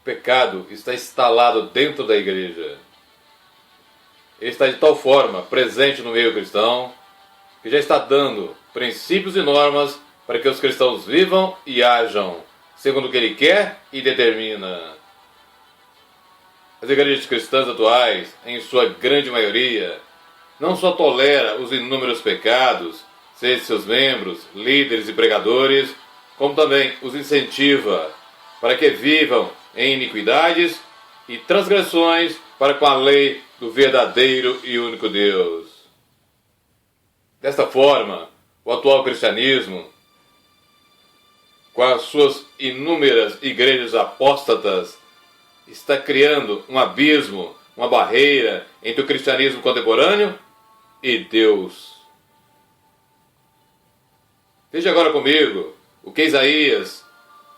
pecado está instalado dentro da igreja. Ele está de tal forma presente no meio cristão que já está dando princípios e normas para que os cristãos vivam e ajam segundo o que ele quer e determina. As igrejas cristãs atuais, em sua grande maioria, não só tolera os inúmeros pecados, seja de seus membros, líderes e pregadores, como também os incentiva para que vivam em iniquidades e transgressões para com a lei do verdadeiro e único Deus. Desta forma, o atual cristianismo, com as suas inúmeras igrejas apóstatas, está criando um abismo, uma barreira entre o cristianismo contemporâneo e Deus. Veja agora comigo o que Isaías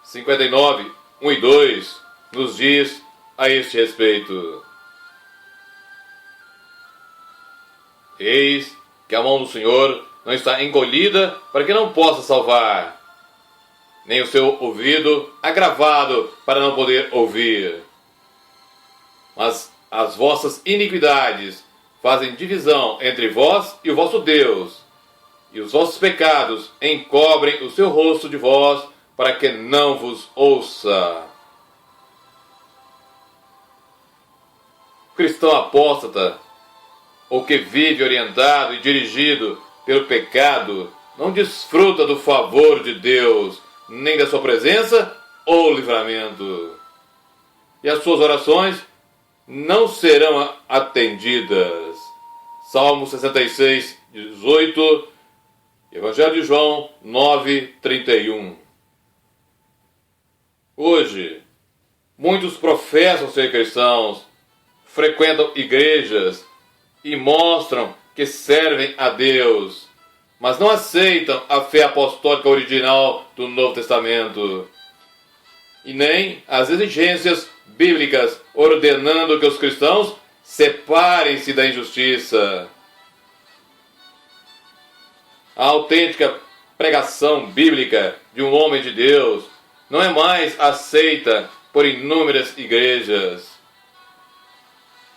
59, 1 e 2 nos diz a este respeito. Eis que a mão do Senhor não está encolhida para que não possa salvar, nem o seu ouvido agravado para não poder ouvir. Mas as vossas iniquidades fazem divisão entre vós e o vosso Deus, e os vossos pecados encobrem o seu rosto de vós, para que não vos ouça. O cristão apóstata, ou que vive orientado e dirigido pelo pecado, não desfruta do favor de Deus, nem da sua presença ou livramento. E as suas orações não serão atendidas. Salmo 66, 18, Evangelho de João 9, 31. Hoje, muitos professam ser cristãos, frequentam igrejas e mostram que servem a Deus, mas não aceitam a fé apostólica original do Novo Testamento, e nem as exigências bíblicas ordenando que os cristãos separem-se da injustiça. A autêntica pregação bíblica de um homem de Deus não é mais aceita por inúmeras igrejas.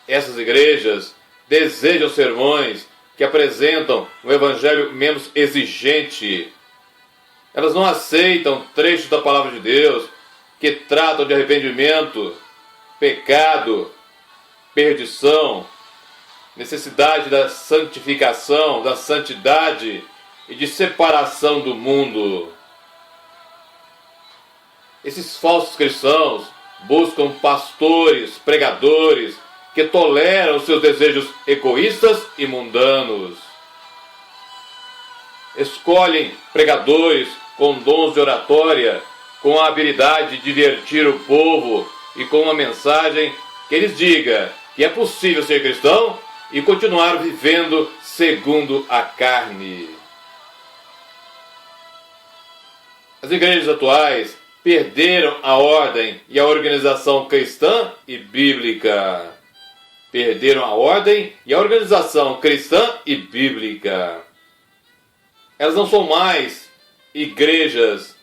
Essas igrejas desejam sermões que apresentam um evangelho menos exigente. Elas não aceitam trechos da palavra de Deus que tratam de arrependimento, pecado, perdição, necessidade da santificação, da santidade e de separação do mundo. Esses falsos cristãos buscam pastores, pregadores, que toleram seus desejos egoístas e mundanos. Escolhem pregadores com dons de oratória, com a habilidade de divertir o povo e com uma mensagem que lhes diga que é possível ser cristão e continuar vivendo segundo a carne. As igrejas atuais perderam a ordem e a organização cristã e bíblica. Perderam a ordem e a organização cristã e bíblica. Elas não são mais igrejas,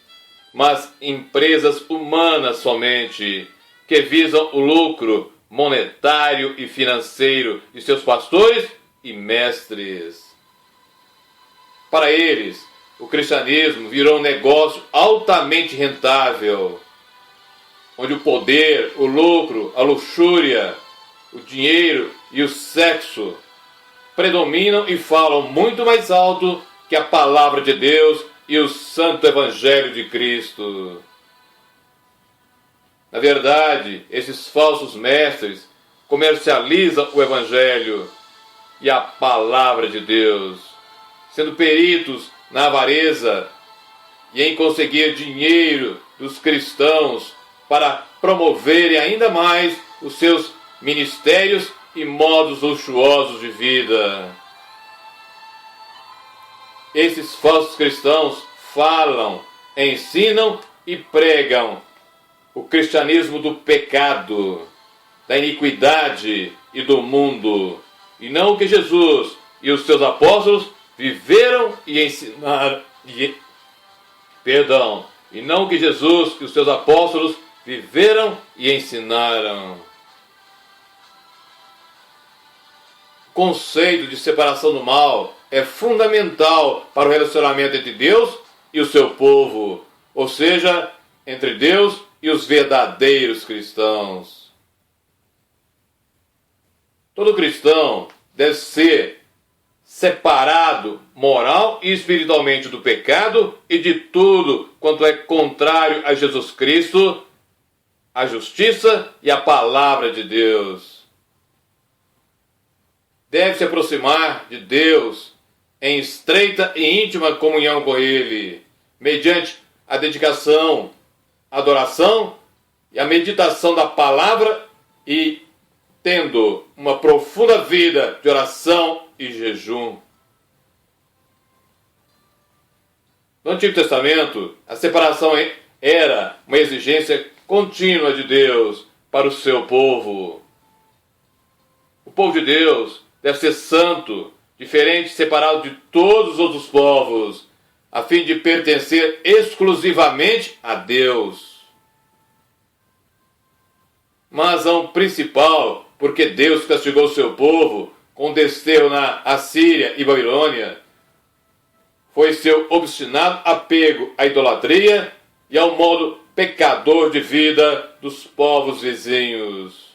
mas empresas humanas somente, que visam o lucro monetário e financeiro de seus pastores e mestres. Para eles, o cristianismo virou um negócio altamente rentável, onde o poder, o lucro, a luxúria, o dinheiro e o sexo predominam e falam muito mais alto que a palavra de Deus e o santo evangelho de Cristo. Na verdade, esses falsos mestres comercializam o evangelho e a palavra de Deus, sendo peritos na avareza e em conseguir dinheiro dos cristãos para promoverem ainda mais os seus ministérios e modos luxuosos de vida. Esses falsos cristãos falam, ensinam e pregam o cristianismo do pecado, da iniquidade e do mundo, e não o que Jesus e os seus apóstolos viveram e ensinaram. E não o que Jesus e os seus apóstolos viveram e ensinaram. O conceito de separação do mal é fundamental para o relacionamento entre Deus e o seu povo, ou seja, entre Deus e os verdadeiros cristãos. Todo cristão deve ser separado moral e espiritualmente do pecado e de tudo quanto é contrário a Jesus Cristo, a justiça e a palavra de Deus. Deve se aproximar de Deus em estreita e íntima comunhão com Ele, mediante a dedicação, a adoração e a meditação da palavra e tendo uma profunda vida de oração e jejum. No Antigo Testamento, a separação era uma exigência contínua de Deus para o seu povo. O povo de Deus deve ser santo, diferente e separado de todos os outros povos, a fim de pertencer exclusivamente a Deus. Uma razão principal porque Deus castigou o seu povo com desterro na Assíria e Babilônia foi seu obstinado apego à idolatria e ao modo pecador de vida dos povos vizinhos.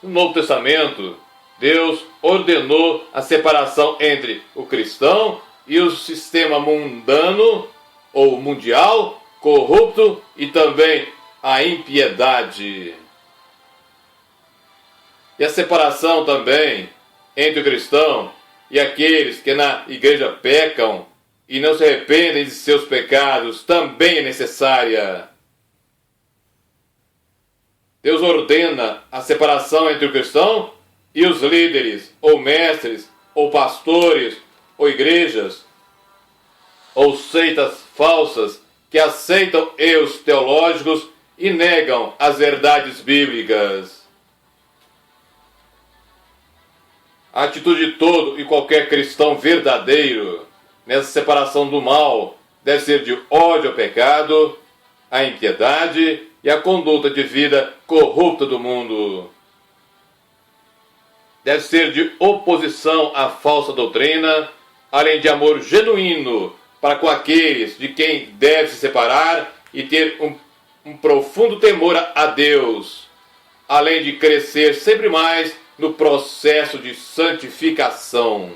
No Novo Testamento, Deus ordenou a separação entre o cristão e o sistema mundano ou mundial, corrupto e também a impiedade. E a separação também entre o cristão e aqueles que na igreja pecam e não se arrependem de seus pecados também é necessária. Deus ordena a separação entre o cristão e os líderes, ou mestres, ou pastores, ou igrejas, ou seitas falsas que aceitam erros teológicos e negam as verdades bíblicas. A atitude de todo e qualquer cristão verdadeiro nessa separação do mal deve ser de ódio ao pecado, à impiedade e à conduta de vida corrupta do mundo. Deve ser de oposição à falsa doutrina, além de amor genuíno para com aqueles de quem deve se separar e ter um profundo temor a Deus, além de crescer sempre mais no processo de santificação.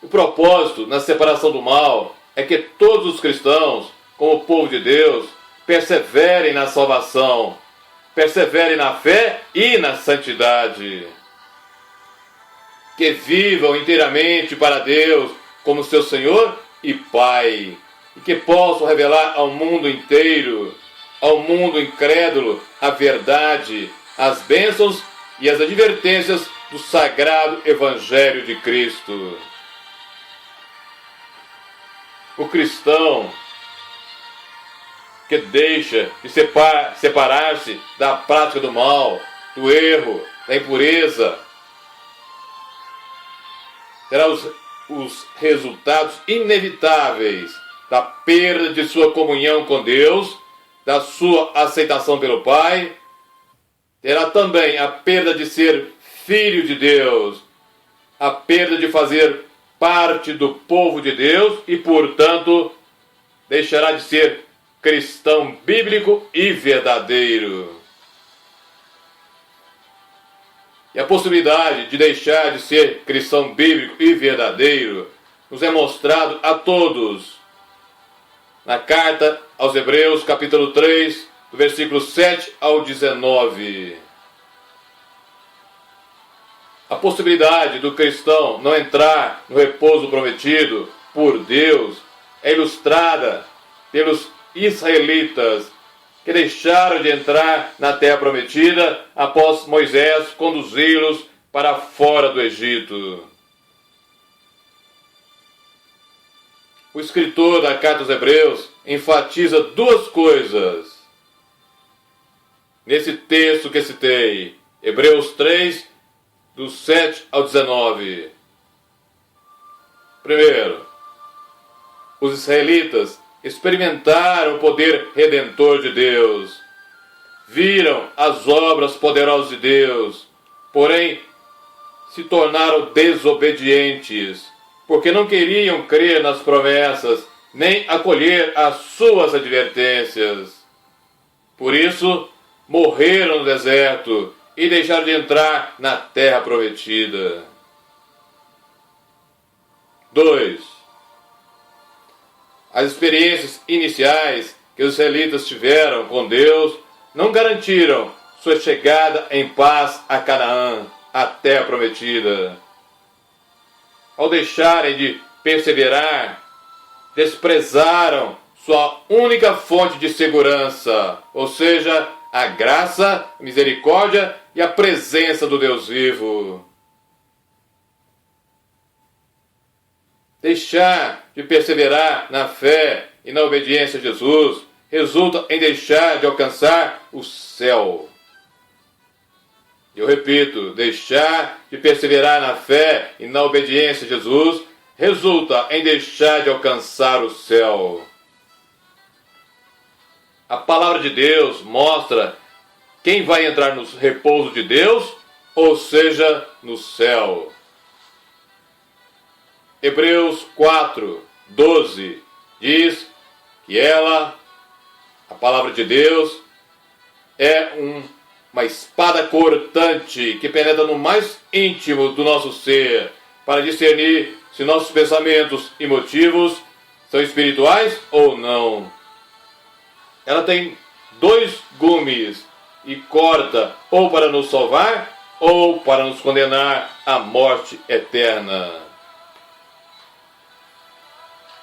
O propósito na separação do mal é que todos os cristãos, como povo de Deus, perseverem na salvação, perseverem na fé e na santidade. Que vivam inteiramente para Deus como seu Senhor e Pai, e que possam revelar ao mundo inteiro, ao mundo incrédulo, a verdade, as bênçãos e as advertências do sagrado Evangelho de Cristo. O cristão que deixa de separar-se da prática do mal, do erro, da impureza, terá os resultados inevitáveis da perda de sua comunhão com Deus, da sua aceitação pelo Pai, terá também a perda de ser filho de Deus, a perda de fazer parte do povo de Deus e, portanto, deixará de ser cristão bíblico e verdadeiro. E a possibilidade de deixar de ser cristão bíblico e verdadeiro nos é mostrado a todos na carta aos Hebreus, capítulo 3, do versículo 7 ao 19. A possibilidade do cristão não entrar no repouso prometido por Deus é ilustrada pelos israelitas que deixaram de entrar na terra prometida após Moisés conduzi-los para fora do Egito. O escritor da carta aos Hebreus enfatiza duas coisas nesse texto que citei, Hebreus 3, do 7 ao 19. Primeiro, os israelitas experimentaram o poder redentor de Deus. Viram as obras poderosas de Deus, porém se tornaram desobedientes, porque não queriam crer nas promessas, nem acolher as suas advertências. Por isso, morreram no deserto e deixaram de entrar na terra prometida. 2. As experiências iniciais que os israelitas tiveram com Deus não garantiram sua chegada em paz a Canaã, a terra prometida. Ao deixarem de perseverar, desprezaram sua única fonte de segurança, ou seja, a graça, a misericórdia e a presença do Deus vivo. Deixar de perseverar na fé e na obediência a Jesus resulta em deixar de alcançar o céu. Eu repito, deixar de perseverar na fé e na obediência a Jesus resulta em deixar de alcançar o céu. A palavra de Deus mostra quem vai entrar no repouso de Deus, ou seja, no céu. Hebreus 4:12 diz que a palavra de Deus, é uma espada cortante que penetra no mais íntimo do nosso ser para discernir se nossos pensamentos e motivos são espirituais ou não. Ela tem 2 gumes e corta ou para nos salvar ou para nos condenar à morte eterna.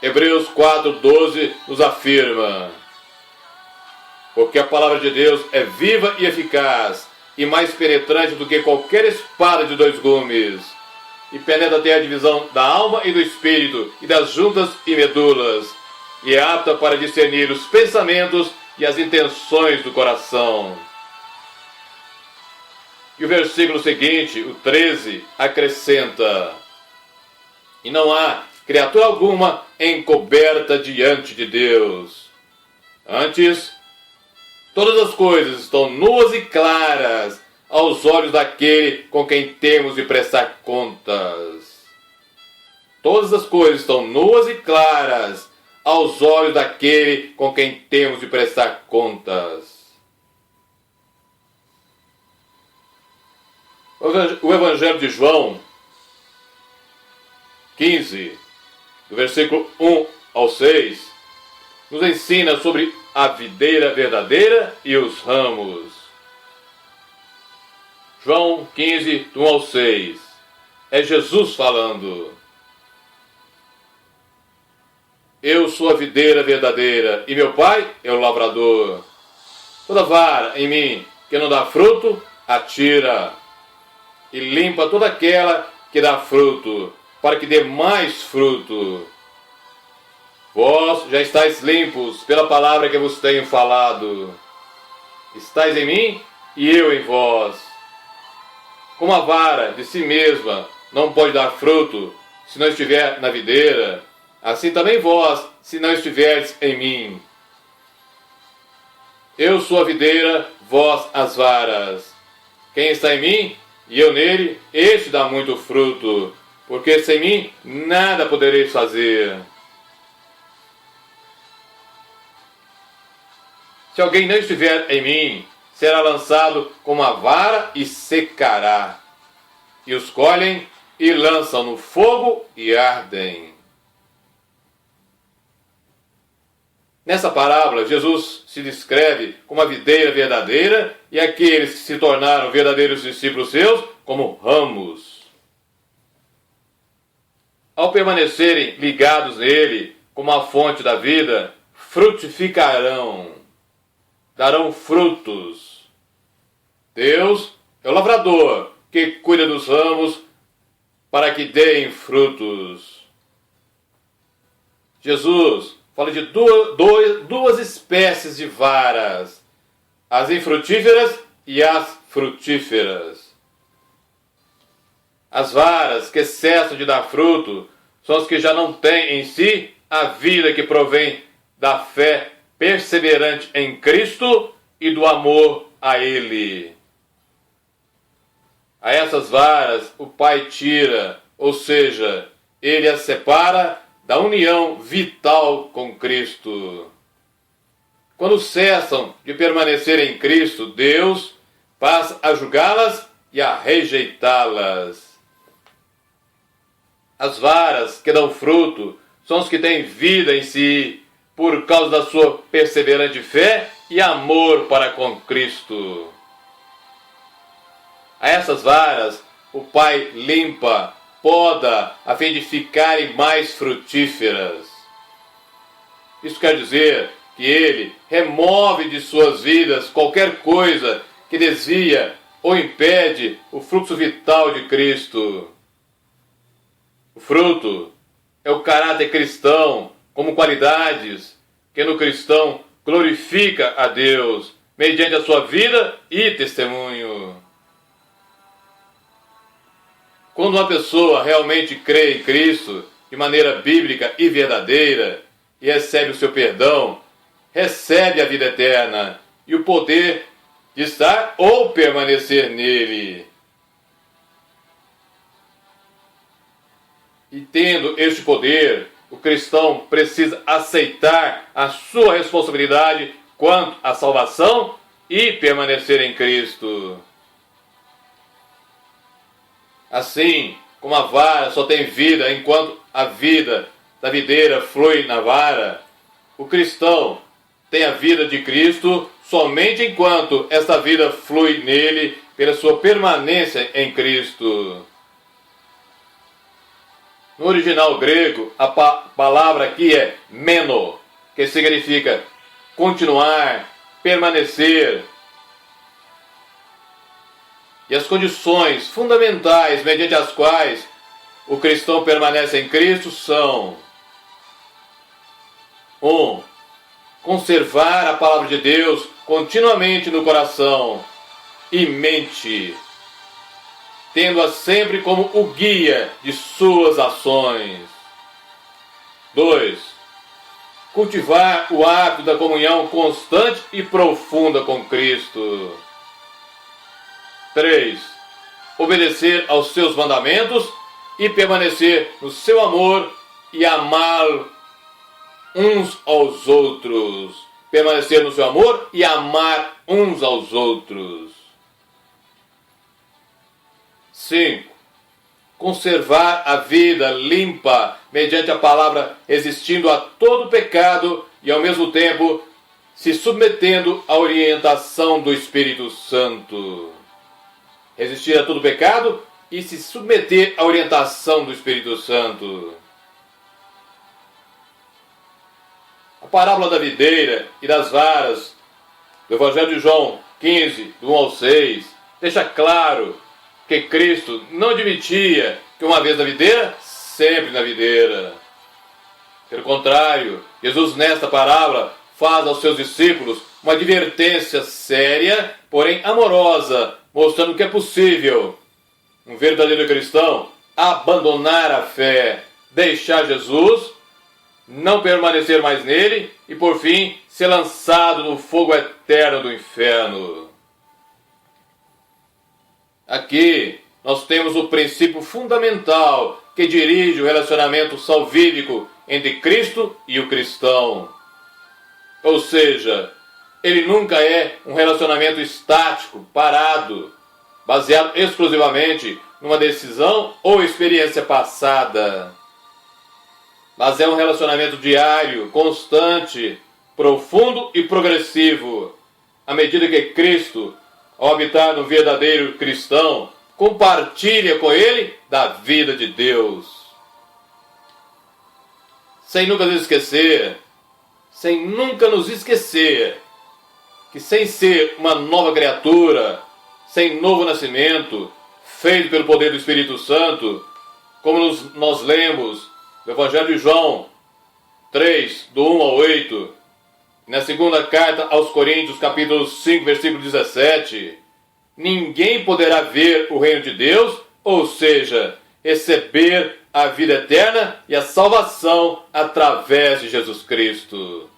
Hebreus 4:12 nos afirma: porque a palavra de Deus é viva e eficaz, e mais penetrante do que qualquer espada de 2 gumes, e penetra até a divisão da alma e do espírito, e das juntas e medulas, e é apta para discernir os pensamentos e as intenções do coração. E o versículo seguinte, o 13, acrescenta: e não há criatura alguma encoberta diante de Deus. Antes, todas as coisas estão nuas e claras aos olhos daquele com quem temos de prestar contas. Todas as coisas estão nuas e claras aos olhos daquele com quem temos de prestar contas. O Evangelho de João 15, do versículo 1 ao 6, nos ensina sobre a videira verdadeira e os ramos. João 15, do 1 ao 6. É Jesus falando. Eu sou a videira verdadeira, e meu Pai é o lavrador. Toda vara em mim que não dá fruto, atira, e limpa toda aquela que dá fruto, para que dê mais fruto. Vós já estáis limpos pela palavra que vos tenho falado. Estais em mim e eu em vós. Como a vara de si mesma não pode dar fruto se não estiver na videira, assim também vós, se não estiverdes em mim. Eu sou a videira, vós as varas. Quem está em mim e eu nele, este dá muito fruto, porque sem mim nada podereis fazer. Se alguém não estiver em mim, será lançado como a vara e secará. E os colhem e lançam no fogo e ardem. Nessa parábola, Jesus se descreve como a videira verdadeira e aqueles que se tornaram verdadeiros discípulos seus como ramos. Ao permanecerem ligados nele como a fonte da vida, frutificarão. Darão frutos. Deus é o lavrador que cuida dos ramos para que deem frutos. Jesus fala de duas espécies de varas, as infrutíferas e as frutíferas. As varas que cessam de dar fruto são as que já não têm em si a vida que provém da fé perseverante em Cristo e do amor a Ele. A essas varas o Pai tira, ou seja, Ele as separa da união vital com Cristo. Quando cessam de permanecer em Cristo, Deus passa a julgá-las e a rejeitá-las. As varas que dão fruto são os que têm vida em si, por causa da sua perseverante fé e amor para com Cristo. A essas varas o Pai limpa, poda, a fim de ficarem mais frutíferas. Isso quer dizer que Ele remove de suas vidas qualquer coisa que desvia ou impede o fluxo vital de Cristo. O fruto é o caráter cristão, como qualidades que no cristão glorifica a Deus, mediante a sua vida e testemunho. Quando uma pessoa realmente crê em Cristo, de maneira bíblica e verdadeira, e recebe o seu perdão, recebe a vida eterna e o poder de estar ou permanecer nele. E tendo este poder, o cristão precisa aceitar a sua responsabilidade quanto à salvação e permanecer em Cristo. Assim como a vara só tem vida enquanto a vida da videira flui na vara, o cristão tem a vida de Cristo somente enquanto esta vida flui nele pela sua permanência em Cristo. No original grego, a palavra aqui é meno, que significa continuar, permanecer. E as condições fundamentais mediante as quais o cristão permanece em Cristo são: 1. Conservar a palavra de Deus continuamente no coração e mente, tendo-a sempre como o guia de suas ações. 2. Cultivar o hábito da comunhão constante e profunda com Cristo. 3. Obedecer aos seus mandamentos e permanecer no seu amor e amá-lo uns aos outros. Permanecer no seu amor e amar uns aos outros. 5. Conservar a vida limpa mediante a palavra, resistindo a todo pecado e ao mesmo tempo se submetendo à orientação do Espírito Santo. Resistir a todo pecado e se submeter à orientação do Espírito Santo. A parábola da videira e das varas do Evangelho de João 15, do 1 ao 6, deixa claro que Cristo não admitia que uma vez na videira, sempre na videira. Pelo contrário, Jesus nesta parábola faz aos seus discípulos uma advertência séria, porém amorosa, mostrando que é possível um verdadeiro cristão abandonar a fé, deixar Jesus, não permanecer mais nele e, por fim, ser lançado no fogo eterno do inferno. Aqui nós temos o princípio fundamental que dirige o relacionamento salvífico entre Cristo e o cristão. Ou seja, ele nunca é um relacionamento estático, parado, baseado exclusivamente numa decisão ou experiência passada. Mas é um relacionamento diário, constante, profundo e progressivo, à medida que Cristo, ao habitar no verdadeiro cristão, compartilha com ele da vida de Deus. Sem nunca nos esquecer que sem ser uma nova criatura, sem novo nascimento, feito pelo poder do Espírito Santo, como nós lemos no Evangelho de João 3, do 1 ao 8, e na segunda carta aos Coríntios, capítulo 5, versículo 17, ninguém poderá ver o reino de Deus, ou seja, receber a vida eterna e a salvação através de Jesus Cristo.